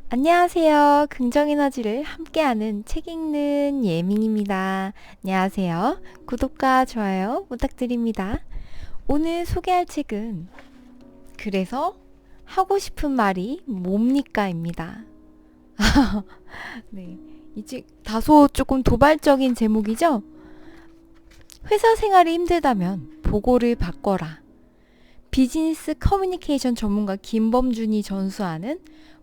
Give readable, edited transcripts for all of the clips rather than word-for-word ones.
안녕하세요. 긍정에너지를 함께하는 책 읽는 예민입니다. 안녕하세요. 구독과 좋아요 부탁드립니다. 오늘 소개할 책은 그래서 하고 싶은 말이 뭡니까입니다. 네, 이 책 다소 조금 도발적인 제목이죠? 회사 생활이 힘들다면 보고를 바꿔라. 비즈니스 커뮤니케이션 전문가 김범준이 전수하는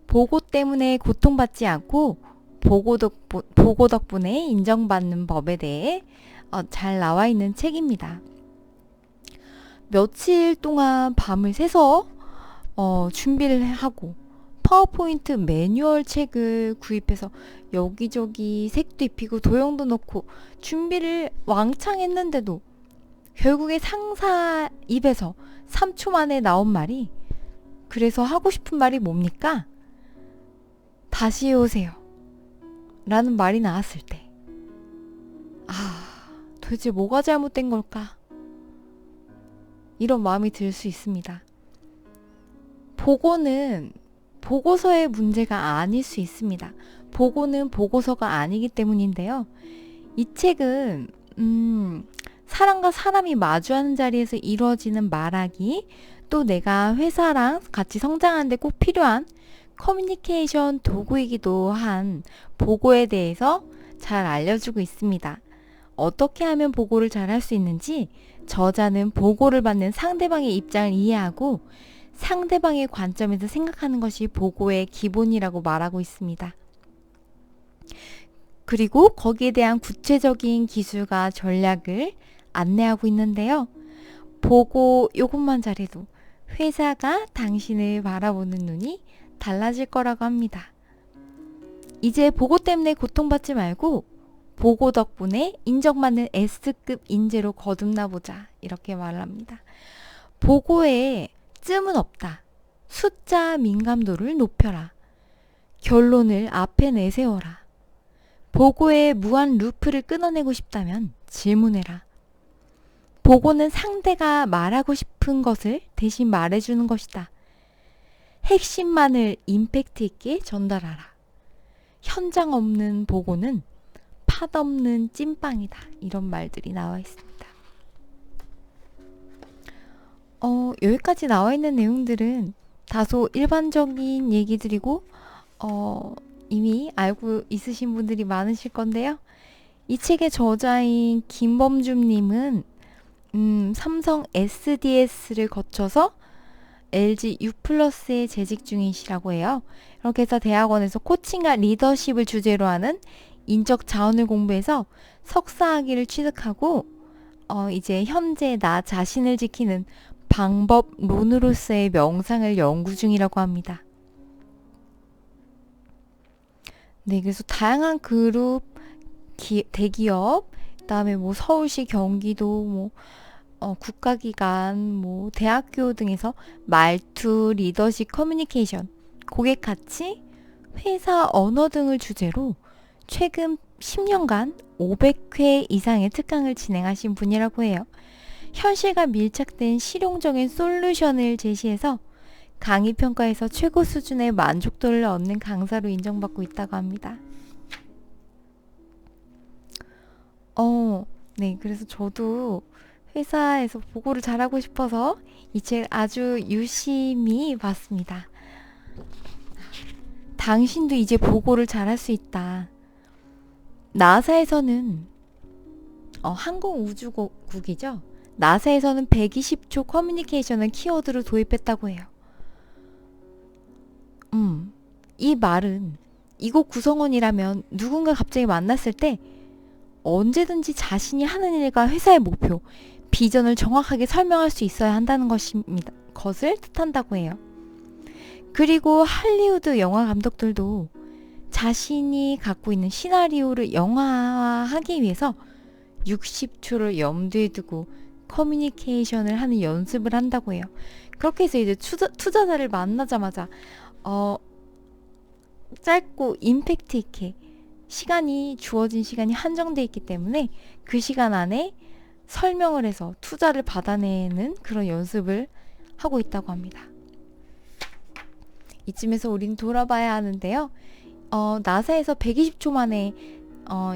보고 때문에 고통받지 않고 보고 덕분에 인정받는 법에 대해 잘 나와 있는 책입니다. 며칠 동안 밤을 새서 준비를 하고 파워포인트 매뉴얼 책을 구입해서 여기저기 색도 입히고 도형도 넣고 준비를 왕창 했는데도 결국에 상사 입에서 3초 만에 나온 말이 그래서 하고 싶은 말이 뭡니까? 다시 오세요. 라는 말이 나왔을 때 도대체 뭐가 잘못된 걸까? 이런 마음이 들 수 있습니다. 보고는 보고서의 문제가 아닐 수 있습니다. 보고는 보고서가 아니기 때문인데요. 이 책은 사람과 사람이 마주하는 자리에서 이루어지는 말하기, 또 내가 회사랑 같이 성장하는데 꼭 필요한 커뮤니케이션 도구이기도 한 보고에 대해서 잘 알려주고 있습니다. 어떻게 하면 보고를 잘 할 수 있는지 저자는 보고를 받는 상대방의 입장을 이해하고 상대방의 관점에서 생각하는 것이 보고의 기본이라고 말하고 있습니다. 그리고 거기에 대한 구체적인 기술과 전략을 안내하고 있는데요. 보고 요것만 잘해도 회사가 당신을 바라보는 눈이 달라질 거라고 합니다. 이제 보고 때문에 고통받지 말고 보고 덕분에 인정받는 S급 인재로 거듭나보자, 이렇게 말합니다. 보고에 쯤은 없다. 숫자 민감도를 높여라. 결론을 앞에 내세워라. 보고의 무한 루프를 끊어내고 싶다면 질문해라. 보고는 상대가 말하고 싶은 것을 대신 말해주는 것이다. 핵심만을 임팩트 있게 전달하라. 현장 없는 보고는 팥 없는 찐빵이다. 이런 말들이 나와 있습니다. 여기까지 나와 있는 내용들은 다소 일반적인 얘기들이고 이미 알고 있으신 분들이 많으실 건데요. 이 책의 저자인 김범준님은 삼성 SDS를 거쳐서 LG U+에 재직 중이시라고 해요. 이렇게 해서 대학원에서 코칭과 리더십을 주제로 하는 인적 자원을 공부해서 석사학위를 취득하고 이제 현재 나 자신을 지키는 방법론으로서의 명상을 연구 중이라고 합니다. 네, 그래서 다양한 그룹, 대기업, 그다음에 뭐 서울시, 경기도, 뭐 국가기관, 뭐 대학교 등에서 말투, 리더십, 커뮤니케이션, 고객 가치, 회사 언어 등을 주제로 최근 10년간 500회 이상의 특강을 진행하신 분이라고 해요. 현실과 밀착된 실용적인 솔루션을 제시해서 강의 평가에서 최고 수준의 만족도를 얻는 강사로 인정받고 있다고 합니다. 네, 그래서 저도 회사에서 보고를 잘하고 싶어서 이 책 아주 유심히 봤습니다. 당신도 이제 보고를 잘할 수 있다. 나사에서는 항공우주국이죠. 나사에서는 120초 커뮤니케이션을 키워드로 도입했다고 해요. 이 말은 이곳 구성원이라면 누군가 갑자기 만났을 때 언제든지 자신이 하는 일과 회사의 목표, 비전을 정확하게 설명할 수 있어야 한다는 것을 뜻한다고 해요. 그리고 할리우드 영화 감독들도 자신이 갖고 있는 시나리오를 영화화하기 위해서 60초를 염두에 두고 커뮤니케이션을 하는 연습을 한다고 해요. 그렇게 해서 이제 투자자를 만나자마자 짧고 임팩트 있게 주어진 시간이 한정돼 있기 때문에 그 시간 안에 설명을 해서 투자를 받아내는 그런 연습을 하고 있다고 합니다. 이쯤에서 우린 돌아봐야 하는데요. 나사에서 120초 만에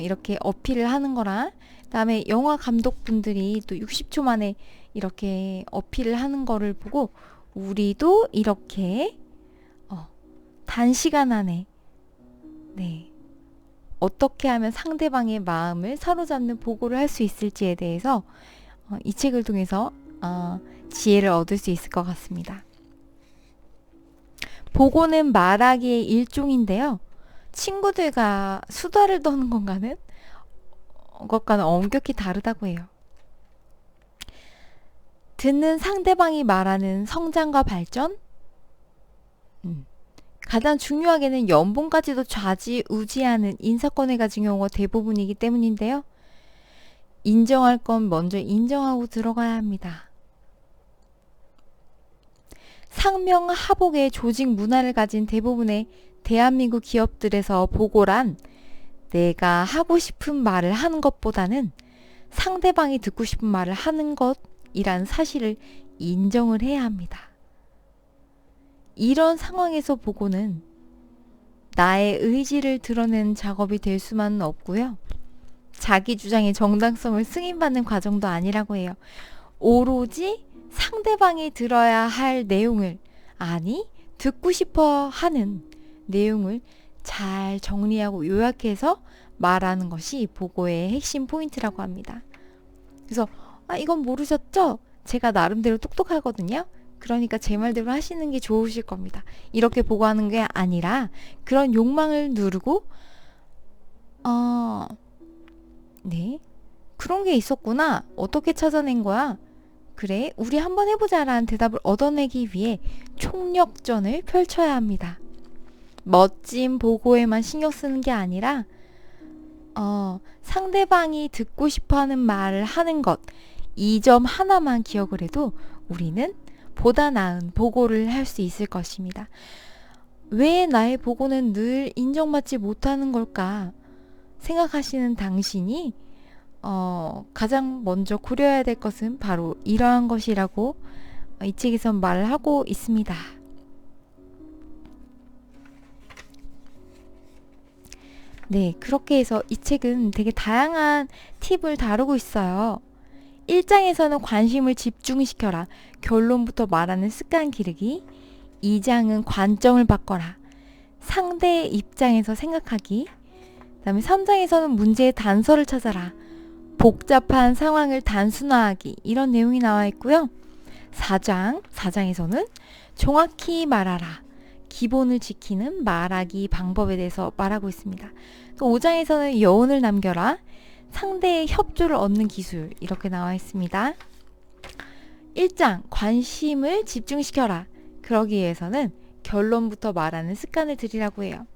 이렇게 어필을 하는 거랑, 그다음에 영화 감독분들이 또 60초 만에 이렇게 어필을 하는 거를 보고 우리도 이렇게 단시간 안에 네, 어떻게 하면 상대방의 마음을 사로잡는 보고를 할 수 있을지에 대해서 이 책을 통해서 지혜를 얻을 수 있을 것 같습니다. 보고는 말하기의 일종인데요. 친구들과 수다를 떠는 것과는 엄격히 다르다고 해요. 듣는 상대방이 말하는 성장과 발전? 가장 중요하게는 연봉까지도 좌지우지하는 인사권을 가진 경우가 대부분이기 때문인데요. 인정할 건 먼저 인정하고 들어가야 합니다. 상명하복의 조직 문화를 가진 대부분의 대한민국 기업들에서 보고란 내가 하고 싶은 말을 하는 것보다는 상대방이 듣고 싶은 말을 하는 것이란 사실을 인정을 해야 합니다. 이런 상황에서 보고는 나의 의지를 드러내는 작업이 될 수만은 없고요. 자기 주장의 정당성을 승인받는 과정도 아니라고 해요. 오로지 상대방이 들어야 할 내용을, 아니 듣고 싶어 하는 내용을 잘 정리하고 요약해서 말하는 것이 보고의 핵심 포인트라고 합니다. 그래서 이건 모르셨죠? 제가 나름대로 똑똑하거든요. 그러니까 제 말대로 하시는 게 좋으실 겁니다. 이렇게 보고하는 게 아니라 그런 욕망을 누르고 네, 그런 게 있었구나. 어떻게 찾아낸 거야? 그래, 우리 한번 해보자 라는 대답을 얻어내기 위해 총력전을 펼쳐야 합니다. 멋진 보고에만 신경 쓰는 게 아니라 상대방이 듣고 싶어하는 말을 하는 것, 이 점 하나만 기억을 해도 우리는 보다 나은 보고를 할 수 있을 것입니다. 왜 나의 보고는 늘 인정받지 못하는 걸까 생각하시는 당신이 가장 먼저 고려해야 될 것은 바로 이러한 것이라고 이 책에서 말을 하고 있습니다. 네, 그렇게 해서 이 책은 되게 다양한 팁을 다루고 있어요. 1장에서는 관심을 집중시켜라. 결론부터 말하는 습관 기르기. 2장은 관점을 바꿔라. 상대의 입장에서 생각하기. 그 다음에 3장에서는 문제의 단서를 찾아라. 복잡한 상황을 단순화하기. 이런 내용이 나와 있고요. 4장에서는 정확히 말하라. 기본을 지키는 말하기 방법에 대해서 말하고 있습니다. 또 5장에서는 여운을 남겨라. 상대의 협조를 얻는 기술, 이렇게 나와 있습니다. 1장 관심을 집중시켜라. 그러기 위해서는 결론부터 말하는 습관을 들이라고 해요.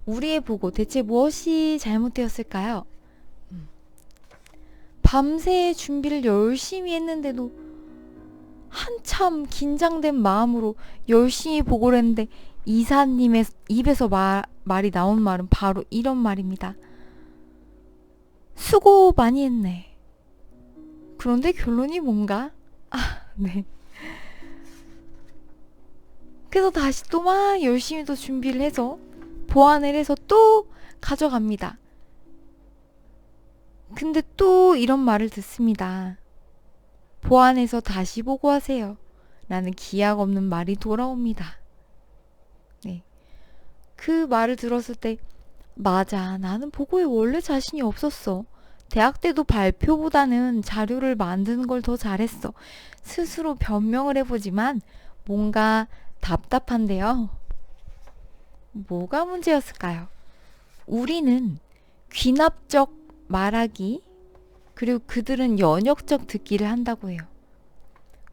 우리의 보고 대체 무엇이 잘못되었을까요? 밤새 준비를 열심히 했는데도 한참 긴장된 마음으로 열심히 보고를 했는데 이사님의 입에서 말이 나온 말은 바로 이런 말입니다. 수고 많이 했네. 그런데 결론이 뭔가? 네. 그래서 다시 또 막 열심히 또 준비를 해서 보완을 해서 또 가져갑니다. 근데 또 이런 말을 듣습니다. 보완해서 다시 보고하세요. 라는 기약 없는 말이 돌아옵니다. 네. 그 말을 들었을 때 맞아, 나는 보고에 원래 자신이 없었어. 대학 때도 발표보다는 자료를 만드는 걸 더 잘했어. 스스로 변명을 해보지만 뭔가 답답한데요. 뭐가 문제였을까요? 우리는 귀납적 말하기, 그리고 그들은 연역적 듣기를 한다고 해요.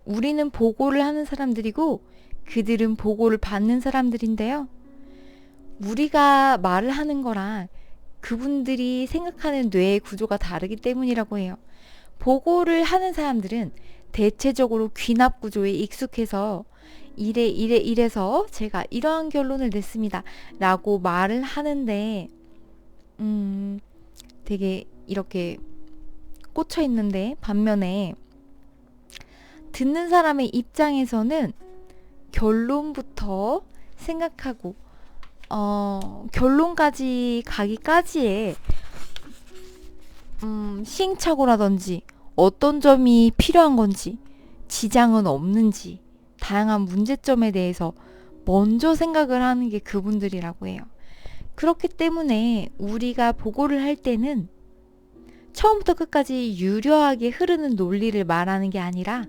우리는 보고를 하는 사람들이고 그들은 보고를 받는 사람들인데요. 우리가 말을 하는 거랑 그분들이 생각하는 뇌의 구조가 다르기 때문이라고 해요. 보고를 하는 사람들은 대체적으로 귀납 구조에 익숙해서 이래서 제가 이러한 결론을 냈습니다 라고 말을 하는데 되게 이렇게 꽂혀 있는데, 반면에 듣는 사람의 입장에서는 결론부터 생각하고 결론까지 가기까지의 시행착오라든지 어떤 점이 필요한 건지, 지장은 없는지, 다양한 문제점에 대해서 먼저 생각을 하는 게 그분들이라고 해요. 그렇기 때문에 우리가 보고를 할 때는 처음부터 끝까지 유려하게 흐르는 논리를 말하는 게 아니라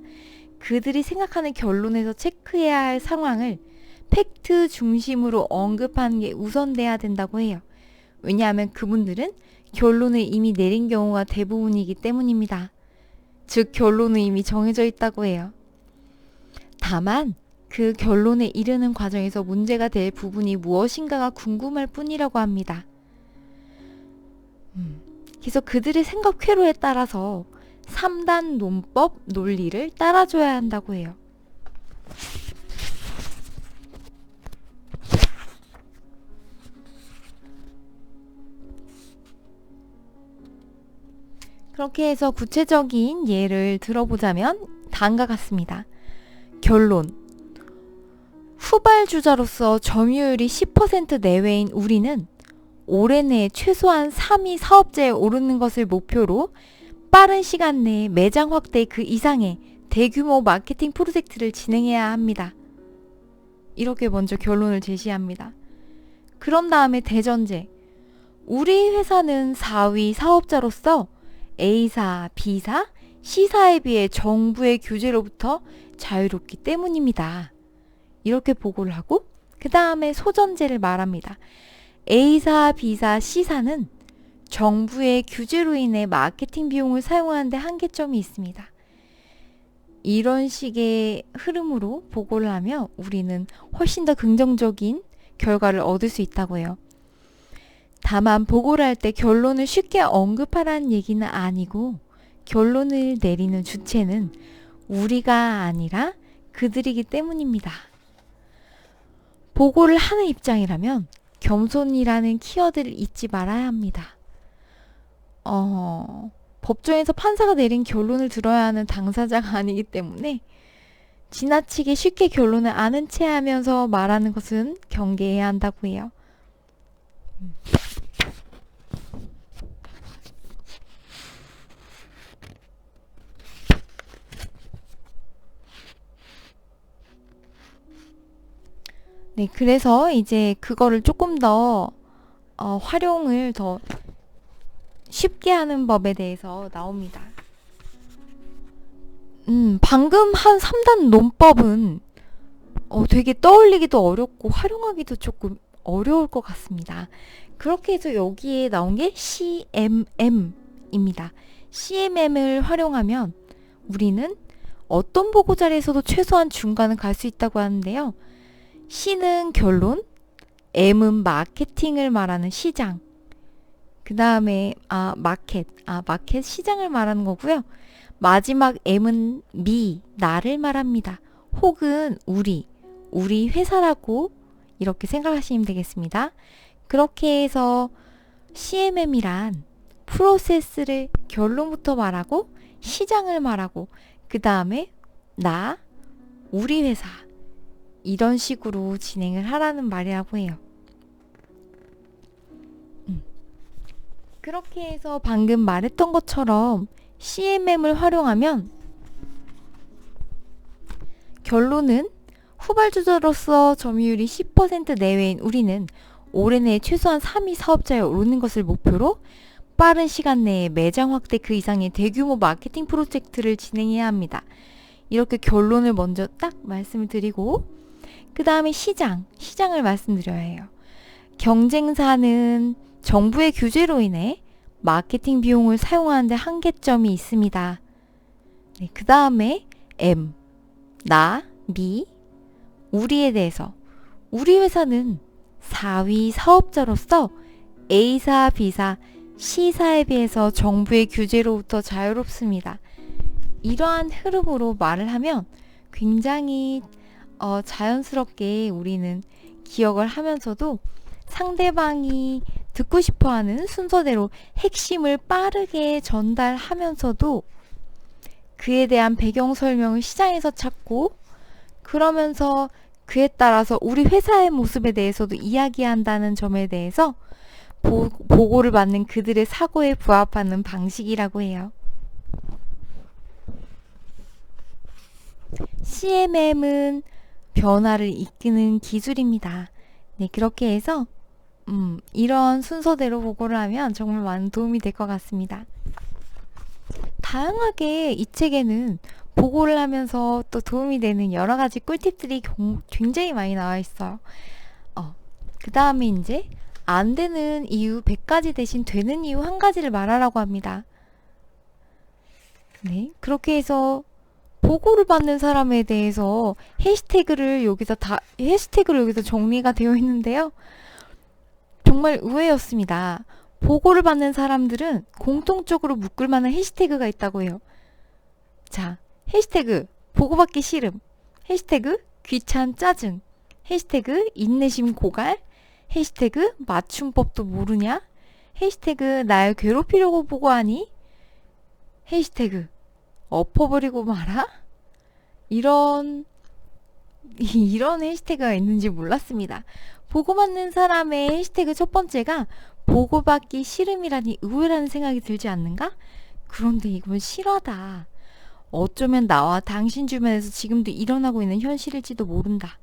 그들이 생각하는 결론에서 체크해야 할 상황을 팩트 중심으로 언급하는 게 우선돼야 된다고 해요. 왜냐하면 그분들은 결론을 이미 내린 경우가 대부분이기 때문입니다. 즉 결론은 이미 정해져 있다고 해요. 다만 그 결론에 이르는 과정에서 문제가 될 부분이 무엇인가가 궁금할 뿐이라고 합니다. 그래서 그들의 생각 회로에 따라서 3단 논법 논리를 따라줘야 한다고 해요. 그렇게 해서 구체적인 예를 들어보자면 다음과 같습니다. 결론. 후발주자로서 점유율이 10% 내외인 우리는 올해 내에 최소한 3위 사업자에 오르는 것을 목표로 빠른 시간 내에 매장 확대 그 이상의 대규모 마케팅 프로젝트를 진행해야 합니다. 이렇게 먼저 결론을 제시합니다. 그런 다음에 대전제. 우리 회사는 4위 사업자로서 A사, B사, C사에 비해 정부의 규제로부터 자유롭기 때문입니다. 이렇게 보고를 하고 그 다음에 소전제를 말합니다. A사, B사, C사는 정부의 규제로 인해 마케팅 비용을 사용하는데 한계점이 있습니다. 이런 식의 흐름으로 보고를 하면 우리는 훨씬 더 긍정적인 결과를 얻을 수 있다고 해요. 다만 보고를 할 때 결론을 쉽게 언급하라는 얘기는 아니고 결론을 내리는 주체는 우리가 아니라 그들이기 때문입니다. 보고를 하는 입장이라면 겸손이라는 키워드를 잊지 말아야 합니다. 법정에서 판사가 내린 결론을 들어야 하는 당사자가 아니기 때문에 지나치게 쉽게 결론을 아는 채 하면서 말하는 것은 경계해야 한다고 해요. 네, 그래서 이제 그거를 조금 더 활용을 더 쉽게 하는 법에 대해서 나옵니다. 방금 한 3단 논법은 되게 떠올리기도 어렵고 활용하기도 조금 어려울 것 같습니다. 그렇게 해서 여기에 나온 게 CMM입니다. CMM을 활용하면 우리는 어떤 보고 자리에서도 최소한 중간은 갈 수 있다고 하는데요. C는 결론, M은 마케팅을 말하는 시장, 그 다음에 마켓 시장을 말하는 거고요. 마지막 M은 me, 나를 말합니다. 혹은 우리 회사라고 이렇게 생각하시면 되겠습니다. 그렇게 해서 CMM이란 프로세스를 결론부터 말하고 시장을 말하고 그 다음에 나, 우리 회사 이런 식으로 진행을 하라는 말이라고 해요. 그렇게 해서 방금 말했던 것처럼 CMM을 활용하면 결론은 후발주자로서 점유율이 10% 내외인 우리는 올해 내에 최소한 3위 사업자에 오르는 것을 목표로 빠른 시간 내에 매장 확대 그 이상의 대규모 마케팅 프로젝트를 진행해야 합니다. 이렇게 결론을 먼저 딱 말씀을 드리고 그 다음에 시장을 말씀드려야 해요. 경쟁사는 정부의 규제로 인해 마케팅 비용을 사용하는데 한계점이 있습니다. 네, 그 다음에 M, 나, me, 우리에 대해서 우리 회사는 4위 사업자로서 A사, B사, C사에 비해서 정부의 규제로부터 자유롭습니다. 이러한 흐름으로 말을 하면 굉장히 자연스럽게 우리는 기억을 하면서도 상대방이 듣고 싶어하는 순서대로 핵심을 빠르게 전달하면서도 그에 대한 배경 설명을 시장에서 찾고 그러면서 그에 따라서 우리 회사의 모습에 대해서도 이야기한다는 점에 대해서 보고를 받는 그들의 사고에 부합하는 방식이라고 해요. CMM은 변화를 이끄는 기술입니다. 네, 그렇게 해서 이런 순서대로 보고를 하면 정말 많은 도움이 될 것 같습니다. 다양하게 이 책에는 보고를 하면서 또 도움이 되는 여러 가지 꿀팁들이 굉장히 많이 나와 있어요. 그 다음에 이제 안 되는 이유 100가지 대신 되는 이유 1가지를 말하라고 합니다. 네, 그렇게 해서 보고를 받는 사람에 대해서 해시태그를 여기서 정리가 되어 있는데요. 정말 의외였습니다. 보고를 받는 사람들은 공통적으로 묶을 만한 해시태그가 있다고 해요. 자, 해시태그 보고받기 싫음, 해시태그 귀찮 짜증, 해시태그 인내심 고갈, 해시태그 맞춤법도 모르냐, 해시태그 날 괴롭히려고 보고하니, 해시태그 엎어버리고 말아? 이런 해시태그가 있는지 몰랐습니다. 보고받는 사람의 해시태그 첫 번째가 보고받기 싫음이라니 의외라는 생각이 들지 않는가? 그런데 이건 실화다. 어쩌면 나와 당신 주변에서 지금도 일어나고 있는 현실일지도 모른다.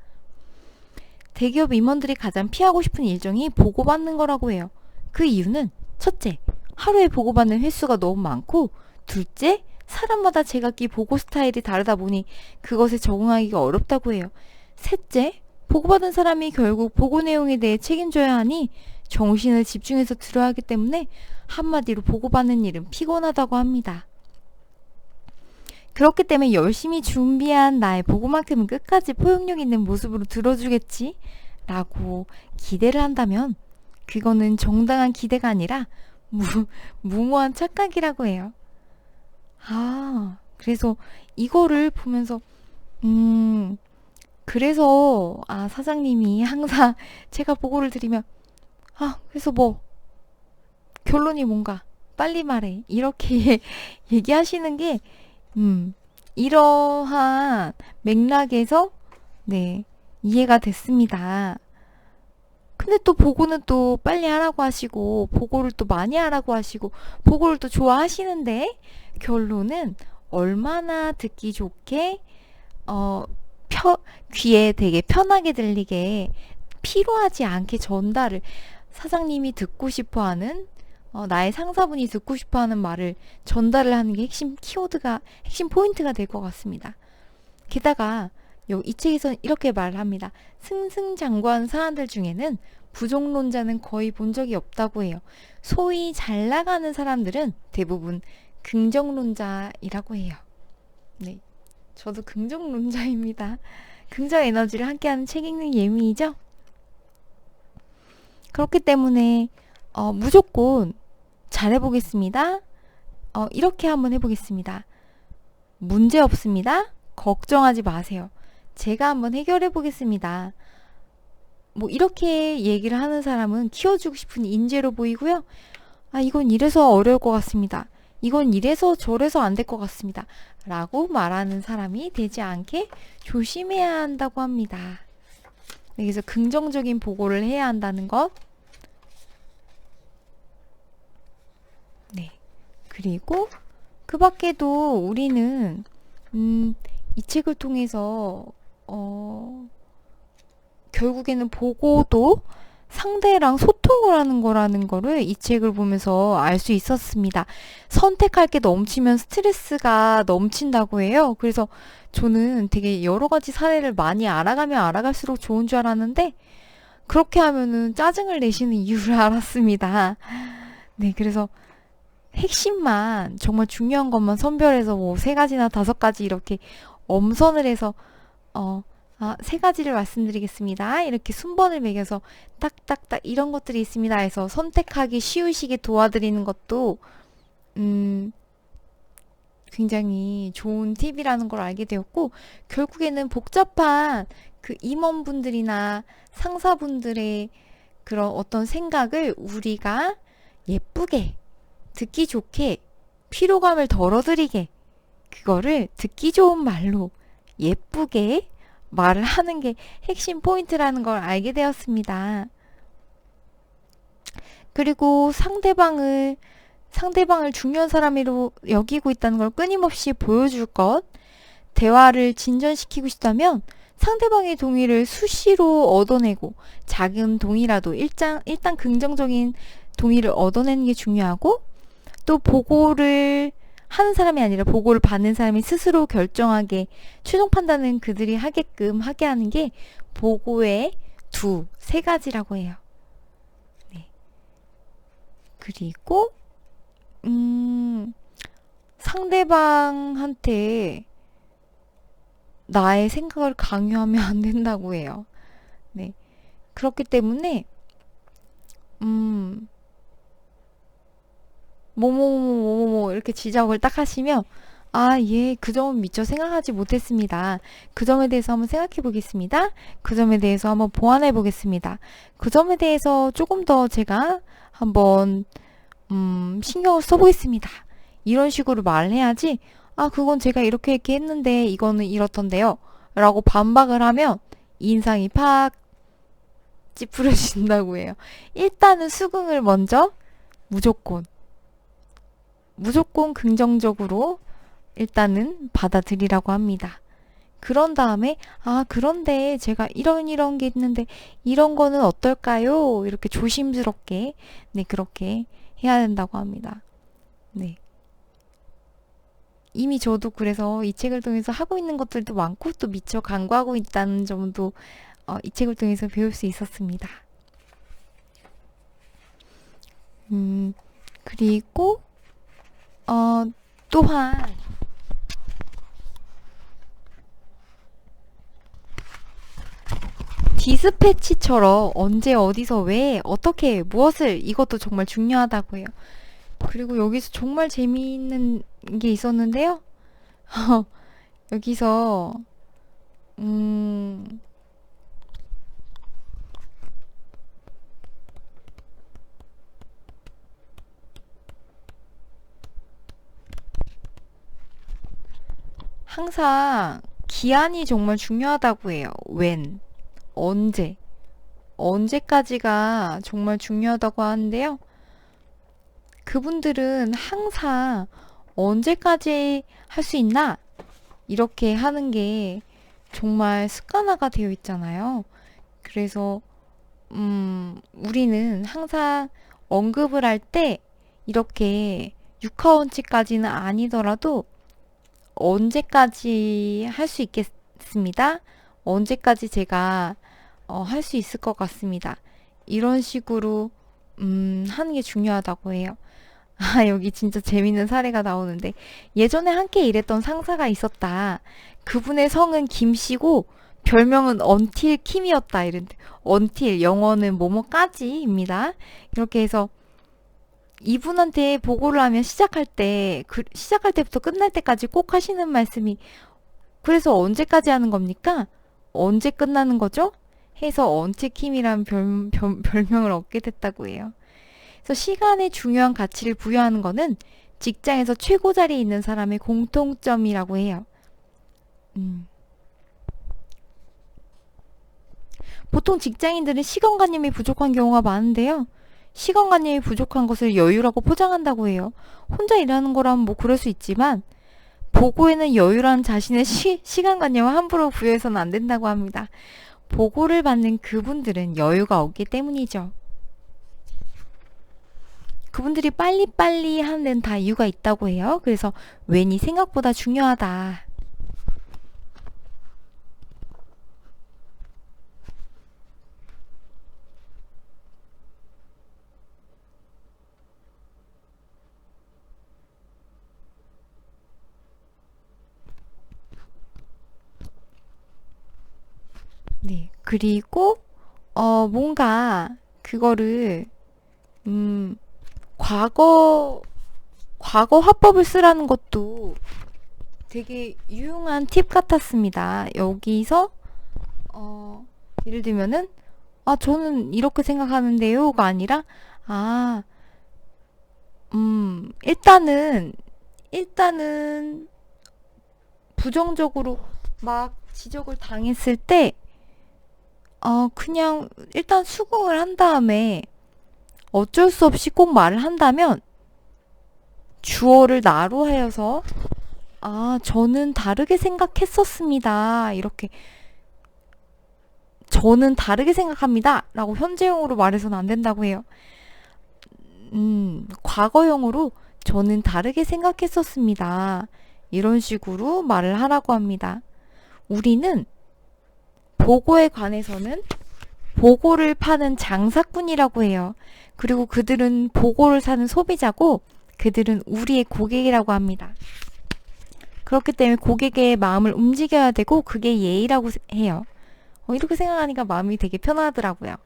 대기업 임원들이 가장 피하고 싶은 일정이 보고받는 거라고 해요. 그 이유는 첫째, 하루에 보고받는 횟수가 너무 많고, 둘째, 사람마다 제각기 보고 스타일이 다르다 보니 그것에 적응하기가 어렵다고 해요. 셋째, 보고받은 사람이 결국 보고 내용에 대해 책임져야 하니 정신을 집중해서 들어야 하기 때문에 한마디로 보고받는 일은 피곤하다고 합니다. 그렇기 때문에 열심히 준비한 나의 보고만큼은 끝까지 포용력 있는 모습으로 들어주겠지 라고 기대를 한다면 그거는 정당한 기대가 아니라 무모한 착각이라고 해요. 그래서 이거를 보면서 그래서 사장님이 항상 제가 보고를 드리면 그래서 뭐 결론이 뭔가 빨리 말해 이렇게 얘기하시는 게 이러한 맥락에서 네, 이해가 됐습니다. 근데 또 보고는 또 빨리 하라고 하시고 보고를 또 많이 하라고 하시고 보고를 또 좋아하시는데 결론은 얼마나 듣기 좋게 귀에 되게 편하게 들리게 피로하지 않게 전달을 사장님이 듣고 싶어하는 나의 상사분이 듣고 싶어하는 말을 전달을 하는 게 핵심 포인트가 될 것 같습니다. 게다가 이 책에서는 이렇게 말을 합니다. 승승장구한 사람들 중에는 부정론자는 거의 본 적이 없다고 해요. 소위 잘 나가는 사람들은 대부분 긍정론자이라고 해요. 네, 저도 긍정론자입니다. 긍정 에너지를 함께하는 책 읽는 예미이죠. 그렇기 때문에 무조건 잘해보겠습니다. 이렇게 한번 해보겠습니다. 문제 없습니다. 걱정하지 마세요. 제가 한번 해결해 보겠습니다. 뭐 이렇게 얘기를 하는 사람은 키워주고 싶은 인재로 보이고요. 이건 이래서 어려울 것 같습니다. 이건 이래서 저래서 안 될 것 같습니다. 라고 말하는 사람이 되지 않게 조심해야 한다고 합니다. 그래서 긍정적인 보고를 해야 한다는 것. 네. 그리고 그 밖에도 우리는 이 책을 통해서 결국에는 보고도 상대랑 소통을 하는 거라는 거를 이 책을 보면서 알 수 있었습니다. 선택할 게 넘치면 스트레스가 넘친다고 해요. 그래서 저는 되게 여러 가지 사례를 많이 알아가면 알아갈수록 좋은 줄 알았는데 그렇게 하면은 짜증을 내시는 이유를 알았습니다. 네, 그래서 핵심만 정말 중요한 것만 선별해서 뭐 3가지나 5가지 이렇게 엄선을 해서 3가지를 말씀드리겠습니다. 이렇게 순번을 매겨서 딱딱딱 이런 것들이 있습니다 해서 선택하기 쉬우시게 도와드리는 것도 굉장히 좋은 팁이라는 걸 알게 되었고 결국에는 복잡한 그 임원분들이나 상사분들의 그런 어떤 생각을 우리가 예쁘게 듣기 좋게 피로감을 덜어드리게 그거를 듣기 좋은 말로 예쁘게 말을 하는 게 핵심 포인트라는 걸 알게 되었습니다. 그리고 상대방을 중요한 사람으로 여기고 있다는 걸 끊임없이 보여줄 것, 대화를 진전시키고 싶다면 상대방의 동의를 수시로 얻어내고 작은 동의라도 일단 긍정적인 동의를 얻어내는 게 중요하고, 또 보고를 하는 사람이 아니라 보고를 받는 사람이 스스로 결정하게 최종 판단은 그들이 하게끔 하게 하는 게 보고의 세 가지라고 해요. 네. 그리고 상대방한테 나의 생각을 강요하면 안 된다고 해요. 네. 그렇기 때문에 뭐뭐뭐뭐뭐 이렇게 지적을 딱 하시면, 아, 예, 그 점은 미처 생각하지 못했습니다. 그 점에 대해서 한번 생각해 보겠습니다. 그 점에 대해서 한번 보완해 보겠습니다. 그 점에 대해서 조금 더 제가 한번 신경을 써보겠습니다. 이런 식으로 말을 해야지, 아, 그건 제가 이렇게 했는데 이거는 이렇던데요 라고 반박을 하면 인상이 팍 찌푸려진다고 해요. 일단은 수긍을 먼저 무조건 긍정적으로 일단은 받아들이라고 합니다. 그런 다음에, 아, 그런데 제가 이런 게 있는데 이런 거는 어떨까요? 이렇게 조심스럽게, 네, 그렇게 해야 된다고 합니다. 네. 이미 저도 그래서 이 책을 통해서 하고 있는 것들도 많고 또 미처 간구하고 있다는 점도 이 책을 통해서 배울 수 있었습니다. 그리고 또한 디스패치처럼 언제 어디서 왜 어떻게 무엇을, 이것도 정말 중요하다고 해요. 그리고 여기서 정말 재미있는 게 있었는데요. 여기서 항상 기한이 정말 중요하다고 해요. when, 언제까지가 정말 중요하다고 하는데요. 그분들은 항상 언제까지 할 수 있나? 이렇게 하는 게 정말 습관화가 되어 있잖아요. 그래서 우리는 항상 언급을 할 때 이렇게 육하원칙까지는 아니더라도 언제까지 할 수 있겠습니다. 언제까지 제가 할 수 있을 것 같습니다. 이런 식으로 하는 게 중요하다고 해요. 아, 여기 진짜 재밌는 사례가 나오는데, 예전에 함께 일했던 상사가 있었다. 그분의 성은 김씨고 별명은 언틸 킴이었다. 이런데 언틸 영어는 뭐뭐까지입니다. 이렇게 해서 이분한테 보고를 하면 시작할 때부터 끝날 때까지 꼭 하시는 말씀이, 그래서 언제까지 하는 겁니까? 언제 끝나는 거죠? 해서 언틸킴이라는 별명을 얻게 됐다고 해요. 그래서 시간에 중요한 가치를 부여하는 거는 직장에서 최고 자리에 있는 사람의 공통점이라고 해요. 보통 직장인들은 시간관념이 부족한 경우가 많은데요. 시간관념이 부족한 것을 여유라고 포장한다고 해요. 혼자 일하는 거라면 뭐 그럴 수 있지만 보고에는 여유라는 자신의 시간관념을 함부로 부여해서는 안 된다고 합니다. 보고를 받는 그분들은 여유가 없기 때문이죠. 그분들이 빨리빨리 하는 데는 다 이유가 있다고 해요. 그래서 when이 생각보다 중요하다. 네. 그리고 뭔가 그거를 과거 화법을 쓰라는 것도 되게 유용한 팁 같았습니다. 여기서 예를 들면은, 아, 저는 이렇게 생각하는데요가 아니라, 아, 일단은 부정적으로 막 지적을 당했을 때, 그냥 일단 수긍을 한 다음에 어쩔 수 없이 꼭 말을 한다면 주어를 나로 하여서 저는 다르게 생각했었습니다. 이렇게 저는 다르게 생각합니다. 라고 현재형으로 말해서는 안 된다고 해요. 과거형으로 저는 다르게 생각했었습니다. 이런 식으로 말을 하라고 합니다. 우리는 보고에 관해서는 보고를 파는 장사꾼이라고 해요. 그리고 그들은 보고를 사는 소비자고 그들은 우리의 고객이라고 합니다. 그렇기 때문에 고객의 마음을 움직여야 되고 그게 예의라고 해요. 이렇게 생각하니까 마음이 되게 편하더라고요.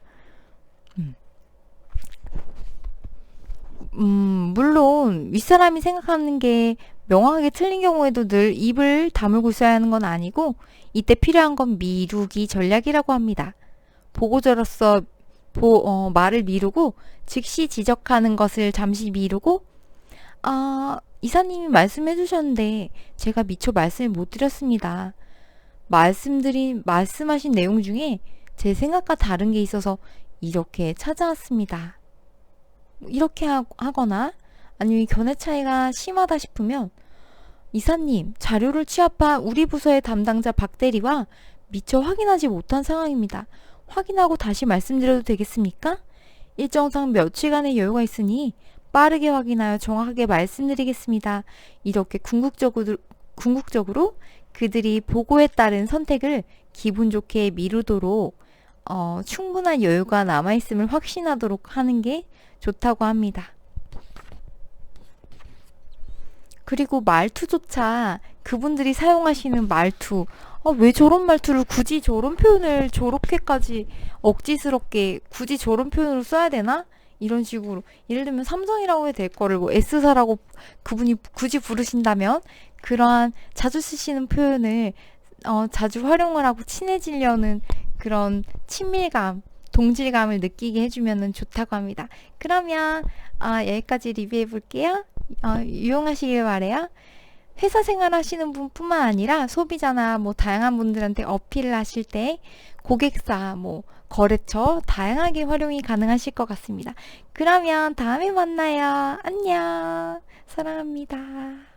물론 윗사람이 생각하는 게 명확하게 틀린 경우에도 늘 입을 다물고 있어야 하는 건 아니고 이때 필요한 건 미루기 전략이라고 합니다. 보고자로서 말을 미루고 즉시 지적하는 것을 잠시 미루고 이사님이 말씀해 주셨는데 제가 미처 말씀을 못 드렸습니다. 말씀하신 내용 중에 제 생각과 다른 게 있어서 이렇게 찾아왔습니다. 이렇게 하거나 아니면 견해 차이가 심하다 싶으면 이사님, 자료를 취합한 우리 부서의 담당자 박대리와 미처 확인하지 못한 상황입니다. 확인하고 다시 말씀드려도 되겠습니까? 일정상 며칠간의 여유가 있으니 빠르게 확인하여 정확하게 말씀드리겠습니다. 이렇게 궁극적으로 그들이 보고에 따른 선택을 기분 좋게 미루도록 충분한 여유가 남아있음을 확신하도록 하는 게 좋다고 합니다. 그리고 말투조차 그분들이 사용하시는 말투, 왜 저런 말투를 굳이 저런 표현을 저렇게까지 억지스럽게 굳이 저런 표현으로 써야 되나? 이런 식으로 예를 들면 삼성이라고 해야 될 거를 뭐 S사라고 그분이 굳이 부르신다면 그러한 자주 쓰시는 표현을 자주 활용을 하고 친해지려는 그런 친밀감, 동질감을 느끼게 해주면 좋다고 합니다. 그러면 여기까지 리뷰해 볼게요. 유용하시길 바래요. 회사 생활 하시는 분뿐만 아니라 소비자나 뭐 다양한 분들한테 어필을 하실 때 고객사, 뭐 거래처 다양하게 활용이 가능하실 것 같습니다. 그러면 다음에 만나요. 안녕. 사랑합니다.